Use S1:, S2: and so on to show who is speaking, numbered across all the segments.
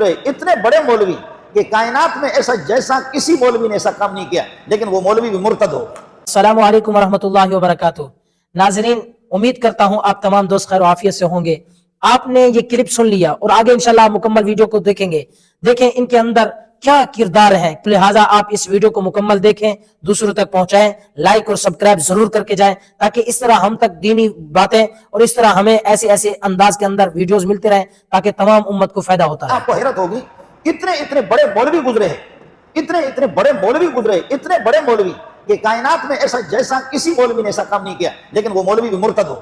S1: اتنے بڑے مولوی کہ کائنات میں ایسا جیسا کسی مولوی نے ایسا کام نہیں کیا، لیکن وہ مولوی بھی مرتد ہو۔
S2: السلام علیکم ورحمۃ اللہ وبرکاتہ۔ ناظرین، امید کرتا ہوں آپ تمام دوست خیر و عافیت سے ہوں گے۔ آپ نے یہ کلپ سن لیا اور آگے انشاءاللہ مکمل ویڈیو کو دیکھیں گے۔ دیکھیں ان کے اندر کیا کردار ہیں، لہٰذا آپ اس ویڈیو کو مکمل دیکھیں، دوسروں تک پہنچائیں، لائک اور سبسکرائب ضرور کر کے جائیں، تاکہ اس طرح ہم تک دینی باتیں اور اس طرح ہمیں ایسے انداز کے اندر ویڈیوز ملتے رہیں تاکہ تمام امت کو فائدہ ہوتا ہے۔
S1: آپ کو حیرت ہوگی، اتنے بڑے مولوی گزرے ہیں، اتنے بڑے مولوی گزرے، اتنے بڑے مولوی کہ کائنات میں ایسا جیسا کسی مولوی نے ایسا کام نہیں کیا، لیکن وہ مولوی بھی مرتد ہو۔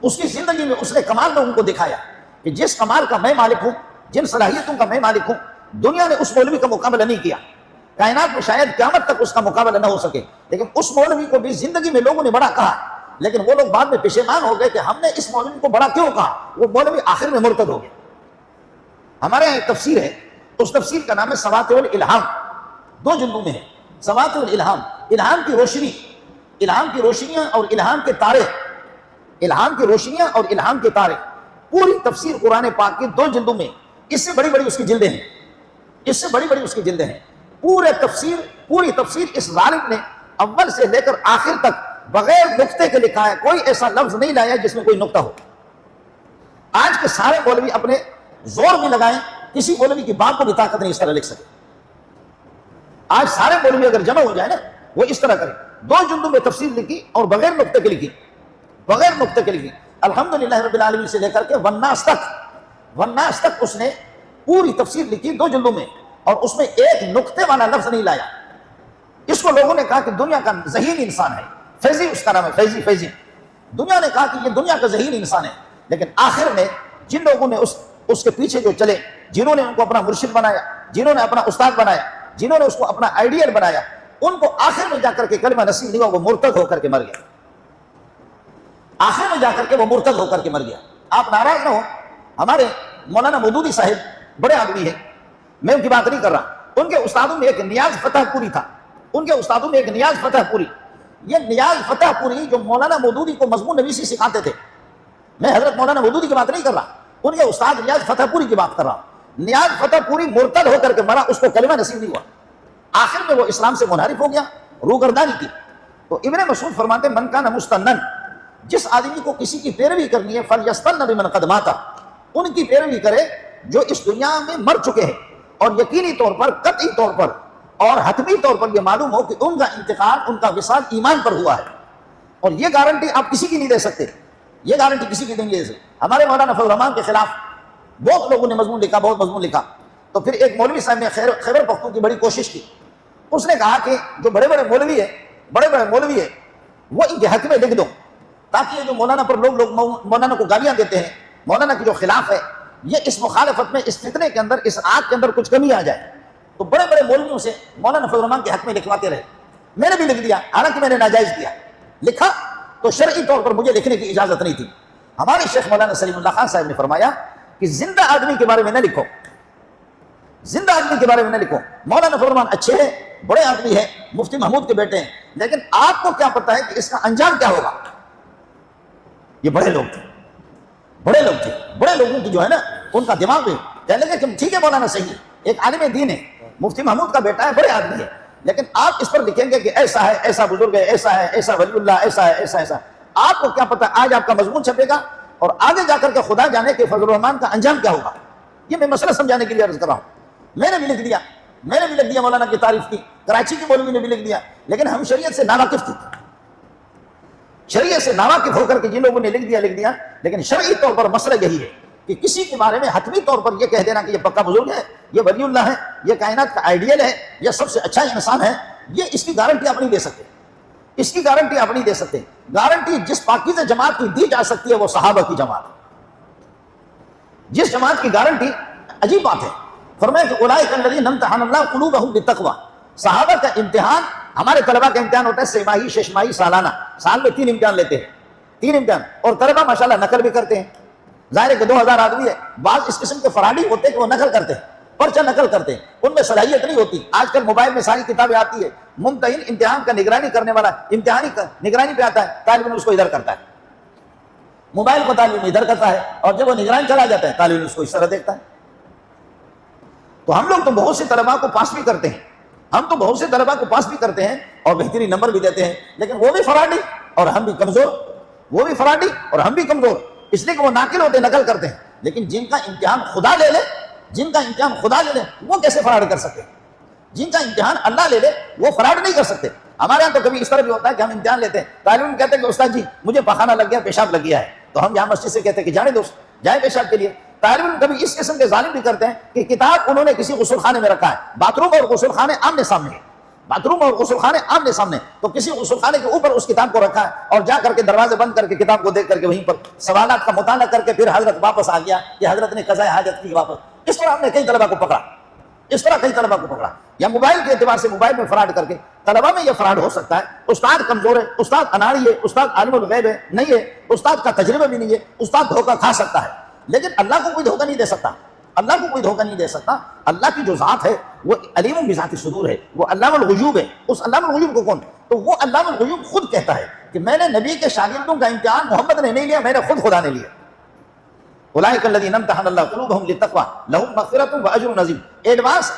S1: اس کی زندگی میں اس نے کمال لوگوں کو دکھایا کہ جس کمال کا میں مالک ہوں، جن صلاحیتوں کا میں مالک ہوں، دنیا نے اس مولوی کا مقابلہ نہیں کیا۔ کائنات میں شاید قیامت تک اس کا مقابلہ نہ ہو سکے، لیکن اس مولوی کو بھی زندگی میں لوگوں نے بڑا کہا، لیکن وہ لوگ بعد میں پشیمان ہو گئے کہ ہم نے اس مولوی کو بڑا کیوں کہا۔ وہ مولوی آخر میں مرتد ہو گیا۔ ہمارے یہاں ایک تفسیر ہے، اس تفسیر کا نام ہے سواطع الالہام، 2 جلدوں میں ہے۔ سواطع الالہام، الہام کی روشنی، الہام کی روشنیاں اور الہام کے تارے، الہام کی روشنیاں اور الہام کے تارے، پوری تفسیر قرآن پاک کی 2 جلدوں میں، اس سے بڑی بڑی اس کی جلدیں ہیں، اس سے بڑی بڑی اس کی جلدیں ہیں۔ پوری تفسیر اس ظالم نے اول سے لے کر آخر تک بغیر نقطے کے لکھا ہے، کوئی ایسا لفظ نہیں لایا جس میں کوئی نقطہ ہو۔ آج کے سارے مولوی اپنے زور بھی لگائیں، کسی مولوی کی بات کو بھی طاقت نہیں اس طرح لکھ سکے۔ آج سارے مولوی اگر جمع ہو جائے نا، وہ اس طرح کریں، 2 جلدوں میں تفسیر لکھی اور بغیر نقطے کے لکھی، بغیر نقطے کے لکھی۔ الحمدللہ رب العالمین سے لے کر کے والناس تک اس نے پوری تفسیر لکھی 2 جلدوں میں، اور اس میں ایک نقطے والا لفظ نہیں لایا۔ اس کو لوگوں نے کہا کہ دنیا کا ذہین انسان ہے، فیضی اس کا نام ہے، فیضی۔ دنیا نے کہا کہ یہ دنیا کا ذہین انسان ہے، لیکن آخر میں جن لوگوں نے اس کے پیچھے جو چلے، جنہوں نے ان کو اپنا مرشد بنایا، جنہوں نے اپنا استاد بنایا، جنہوں نے اس کو اپنا آئیڈیل بنایا، ان کو آخر میں جا کر کے کلمہ نصیب نہیں ہوا، وہ مرتد ہو کر کے مر گیا۔ آخر میں جا کر کے وہ مرتد ہو کر کے مر گیا۔ آپ ناراض نہ ہو، ہمارے مولانا مودودی صاحب بڑے آدمی ہیں، میں ان کی بات نہیں کر رہا، ان کے استادوں میں ایک نیاز فتح پوری تھا، ان کے استادوں میں ایک نیاز فتح پوری۔ یہ نیاز فتح پوری جو مولانا مودودی کو مضمون نویسی سکھاتے تھے، میں حضرت مولانا مودودی کی بات نہیں کر رہا، ان کے استاد نیاز فتح پوری کی بات کر رہا ہوں۔ نیاز فتح پوری مرتد ہو کر کے مرا، اس کو کلمہ نصیب نہیں ہوا، آخر میں وہ اسلام سے منحرف ہو گیا، روگردانی کی۔ تو ابن مسعود فرماتے من کان مستنن، جس آدمی کو کسی کی پیروی کرنی ہے فلیستن بمن قد مات، ان کی پیروی کرے جو اس دنیا میں مر چکے ہیں، اور یقینی طور پر، قطعی طور پر اور حتمی طور پر یہ معلوم ہو کہ ان کا انتقال، ان کا وصال ایمان پر ہوا ہے۔ اور یہ گارنٹی آپ کسی کی نہیں دے سکتے، یہ گارنٹی کسی کی نہیں دے سکتے۔ ہمارے مولانا فضل الرحمان کے خلاف بہت لوگوں نے مضمون لکھا، تو پھر ایک مولوی صاحب نے خیبر پختون کی بڑی کوشش کی، اس نے کہا کہ جو بڑے بڑے مولوی ہیں وہ ان کے حق میں لکھ دو، تاکہ یہ جو مولانا پر لوگ مولانا کو گالیاں دیتے ہیں، مولانا کے جو خلاف ہے، یہ اس مخالفت میں، اس فتنے کے اندر، اس آگ کے اندر کچھ کمی آ جائے۔ تو بڑے بڑے مولویوں سے مولانا فضل الرحمان کے حق میں لکھواتے رہے، میں نے بھی لکھ دیا، حالانکہ میں نے ناجائز کیا، لکھا تو شرعی طور پر مجھے لکھنے کی اجازت نہیں تھی۔ ہمارے شیخ مولانا سلیم اللہ خان صاحب نے فرمایا کہ زندہ آدمی کے بارے میں نہ لکھو، زندہ آدمی کے بارے میں نہ لکھو۔ مولانا فضل الرحمان اچھے ہیں، بڑے آدمی ہیں، مفتی محمود کے بیٹے ہیں، لیکن آپ کو کیا پتا ہے کہ اس کا انجام کیا ہوگا۔ یہ بڑے لوگ تھے، بڑے لوگوں کی جو ہے نا، ان کا دماغ بھی کہنے لگے کہ ٹھیک ہے مولانا صحیح ہے، ایک عالم دین ہے، مفتی محمود کا بیٹا ہے، بڑے آدمی ہے، لیکن آپ اس پر لکھیں گے کہ ایسا ہے، ایسا بزرگ ہے، ایسا ہے، ایسا ولی اللہ، ایسا ہے، ایسا۔ آپ کو کیا پتا آج آپ کا مضمون چھپے گا اور آگے جا کر کے خدا جانے کہ فضل الرحمان کا انجام کیا ہوگا۔ یہ میں مسئلہ سمجھانے کے لیے عرض کر رہا ہوں۔ میں نے بھی لکھ دیا مولانا کی تعریف کی، کراچی کے مولوی نے بھی لکھ دیا، لیکن ہم شریعت سے ناواقف تھے، شریعت سے ناواقف ہو کر کے جن لوگوں نے لکھ دیا، لیکن شرعی طور پر مسئلہ یہی ہے کہ کسی کے بارے میں حتمی طور پر یہ کہہ دینا کہ یہ پکا بزرگ ہے، یہ ولی اللہ ہے، یہ کائنات کا آئیڈیل ہے، یہ سب سے اچھا انسان ہے، یہ اس کی گارنٹی آپ نہیں دے سکتے، اس کی گارنٹی آپ نہیں دے سکتے۔ گارنٹی جس پاکیزہ جماعت کی دی جا سکتی ہے وہ صحابہ کی جماعت، جس جماعت کی گارنٹی عجیب بات ہے۔ فرمایا کہ اولئک الذین امتحن اللہ قلوبہم بالتقوی، صحابہ کا امتحان، ہمارے طلبہ کا امتحان ہوتا ہے 6 ماہی 6 ماہی سالانہ، سال میں 3 امتحان لیتے ہیں، 3 امتحان، اور طلبہ ماشاءاللہ نقل بھی کرتے ہیں۔ ظاہر ہے کہ 2000 آدمی ہے، بعض اس قسم کے فراڈی ہوتے ہیں کہ وہ نقل کرتے ہیں، پرچہ نقل کرتے ہیں، ان میں صلاحیت نہیں ہوتی۔ آج کل موبائل میں ساری کتابیں آتی ہے، ممتحن امتحان کا نگرانی کرنے والا امتحانی نگرانی پہ آتا ہے، طالب علم اس کو ادھر کرتا ہے، موبائل کو طالب علم ادھر کرتا ہے، اور جب وہ نگران چلا جاتا ہے طالب علم اس کو اس طرح دیکھتا ہے۔ تو ہم لوگ تو بہت سے طلباء کو پاس بھی کرتے ہیں، ہم تو بہت سے طلباء کو پاس بھی کرتے ہیں اور بہترین نمبر بھی دیتے ہیں، لیکن وہ بھی فراڈی اور ہم بھی کمزور، وہ بھی فراڈی اور ہم بھی کمزور، اس لیے کہ وہ ناقل ہوتے نقل کرتے ہیں۔ لیکن جن کا امتحان خدا لے لے، جن کا امتحان خدا لے لے، وہ کیسے فراڈ کر سکتے ہیں؟ جن کا امتحان اللہ لے لے وہ فراڈ نہیں کر سکتے۔ ہمارے یہاں تو کبھی اس طرح بھی ہوتا ہے کہ ہم امتحان لیتے ہیں، طالب علم کہتے ہیں کہ استاد جی مجھے پخانہ لگ گیا، پیشاب لگ گیا ہے، تو ہم یہاں مسجد سے کہتے ہیں کہ جانے دو، جائیں پیشاب کے لیے۔ طالب علم کبھی اس قسم کے ظالم بھی کرتے ہیں کہ کتاب انہوں نے کسی غسل خانے میں رکھا ہے، باتھ روم اور غسل خانے آمنے سامنے ہیں، باتھ روم اور غسل خانے آمنے سامنے، تو کسی غسل خانے کے اوپر اس کتاب کو رکھا ہے اور جا کر کے دروازے بند کر کے کتاب کو دیکھ کر کے وہیں پر سوالات کا مطالعہ کر کے پھر حضرت واپس آ گیا کہ حضرت نے قضاء حاجت کی واپس۔ اس طرح ہم نے کئی طلباء کو پکڑا، اس طرح کئی طلباء کو پکڑا، یا موبائل کے اعتبار سے موبائل میں فراڈ کر کے طلباء میں یہ فراڈ ہو سکتا ہے۔ استاد کمزور ہے، استاد اناڑی ہے، استاد عالم الغیب ہے نہیں ہے، استاد کا تجربہ بھی نہیں ہے، استاد دھوکہ کھا سکتا ہے، لیکن اللہ کو کوئی دھوکہ نہیں دے سکتا، اللہ کو کوئی دھوکہ نہیں دے سکتا۔ اللہ کی جو ذات ہے وہ علیم بذات الصدور ہے، وہ علام الغیوب ہے۔ اس علام الغیوب کو کون؟ تو وہ علام الغیوب خود کہتا ہے کہ میں نے نبی کے شاگردوں کا امتحان محمد نے نہیں لیا، میں نے خود خدا نے لیا۔ اولئک الذین امتحن اللہ قلوبہم للتقوی لہم مغفرۃ واجر عظیم۔ ایڈوانس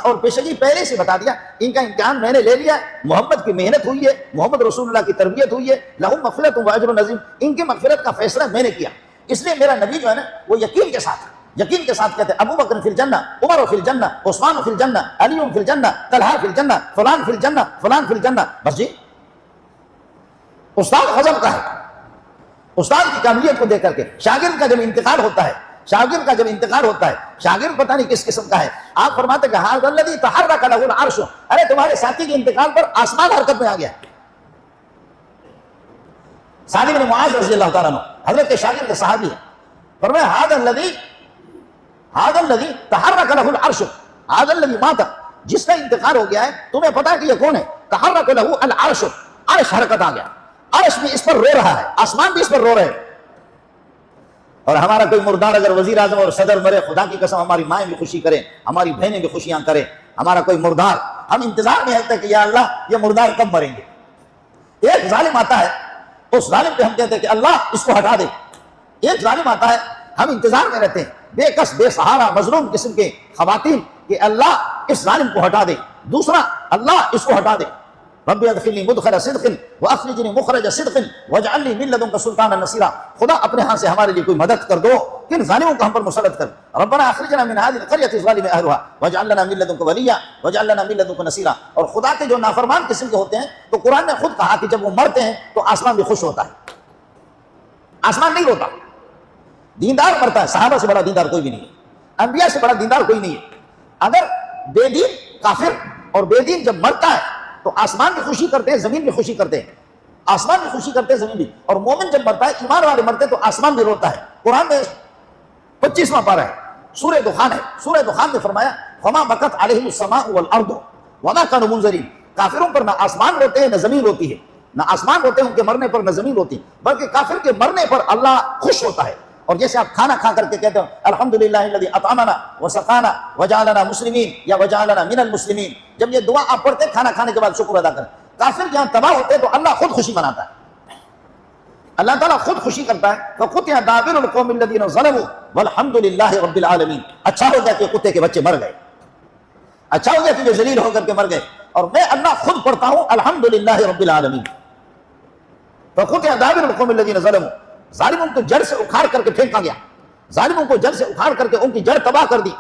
S1: اور پیشگی پہلے سے بتا دیا، ان کا امتحان میں نے لے لیا، محمد کی محنت ہوئی ہے، محمد رسول اللہ کی تربیت ہوئی ہے، لہم مغفرۃ واجر عظیم، ان کی مغفرت کا فیصلہ میں نے کیا۔ اس لیے میرا نبی جو ہے نا وہ یقین کے ساتھ کہتے ہیں ابو بکر فی الجنہ، عمر فی الجنہ، عثمان فی الجنہ، علی فی الجنہ، طلحہ فی الجنہ، فلان فی الجنہ، فلان فی الجنہ۔ بس جی، استاد غضب کا ہے، استاد کی کامیابیت کو دیکھ کر کے شاگرد کا جب انتقال ہوتا ہے، شاگرد پتہ نہیں کس قسم کا ہے، آپ فرماتے کہ ھذا الذی تحرک لہ العرش، ارے تمہارے ساتھی کے انتقال پر آسمان حرکت میں آ گیا۔ سعد بن معاذ رضی اللہ تعالیٰ عنہ حضرت کے شاگرد کے صحابی ہیں، فرمایا ھذا الذی تحرک لہ العرش، ھذا الذی مات، جس کا انتقال ہو گیا ہے تمہیں پتا ہے کہ یہ کون ہے؟ تحرک لہ العرش، عرش حرکت آ گیا، عرش بھی اس پر رو رہا ہے، آسمان بھی اس پر رو رہے ہیں۔ اور ہمارا کوئی مردار اگر وزیر اعظم اور صدر مرے، خدا کی قسم ہماری مائیں بھی خوشی کریں، ہماری بہنیں بھی خوشیاں کریں، ہمارا کوئی مردار، ہم انتظار میں رہتے ہیں کہ یا اللہ یہ مردار کب مریں گے۔ ایک ظالم آتا ہے، اس ظالم پہ ہم کہتے ہیں کہ اللہ اس کو ہٹا دے۔ ایک ظالم آتا ہے، ہم انتظار میں رہتے ہیں، بے کس بے سہارا مظلوم قسم کے خواتین، کہ اللہ اس ظالم کو ہٹا دے۔ دوسرا، اللہ اس کو ہٹا دے۔ رب ادخلنی مدخل صدق واخرجنی مخرج صدق واجعلنی من لدنک سلطانا نصیرا، خدا اپنے ہاں سے ہمارے لیے کوئی مدد کر دو، کن ظالموں کو ہم پر مسلط کر۔ ربنا اخرجنا من هذه القرية الظالم اهلها واجعل لنا من لدنک ولیا واجعل لنا من لدنک نصیرا۔ اور خدا کے جو نافرمان قسم کے ہوتے ہیں تو قرآن نے خود کہا کہ جب وہ مرتے ہیں تو آسمان بھی خوش ہوتا ہے، آسمان نہیں روتا۔ دیندار مرتا ہے، صحابہ سے بڑا دیندار کوئی بھی نہیں ہے، انبیاء سے بڑا دیندار کوئی نہیں ہے۔ اگر بے دین کافر اور بے دین جب مرتا ہے تو آسمان بھی خوشی کرتے ہیں، زمین بھی خوشی کرتے ہیں، آسمان بھی خوشی کرتے ہیں، زمین بھی۔ اور مومن جب مرتا ہے، ایمان والے مرتے ہیں تو آسمان بھی روتا ہے۔ قرآن میں 25واں پارہ ہے، سورہ دخان ہے، سورہ دخان میں فرمایا فما بکت علیہم السماء والارض وما كانوا منذرین، کافروں پر نہ آسمان روتے ہیں نہ زمین روتی ہے، نہ آسمان روتے ہیں ان کے مرنے پر نہ زمین روتی، بلکہ کافر کے مرنے پر اللہ خوش ہوتا ہے۔ اور جیسے آپ کھانا کھا کر کے کہتے ہو الحمدللہ الذی اطعمنا وسقانا وجعلنا مسلمین یا وجعلنا من المسلمین، جب یہ دعا آپ پڑھتے کھانا کھانے کے بعد شکر ادا کریں، کافر جہاں تباہ ہوتے تو اللہ خود خوشی مناتا ہے، اللہ تعالیٰ خود خوشی کرتا ہے۔ فقطع دابر القوم الذین ظلموا والحمدللہ رب العالمین، اچھا ہو گیا کہ کتے کے بچے مر گئے، اچھا ہو گیا کہ یہ ذلیل ہو کر کے مر گئے، اور میں اللہ خود پڑھتا ہوں الحمدللہ رب العالمین۔ فقطع دابر القوم الذین ظلموا، ظالموں کو جڑ سے اکھاڑ کر کے پھینکا گیا، ظالموں کو جڑ سے اکھاڑ کر کے ان کی جڑ تباہ کر دی۔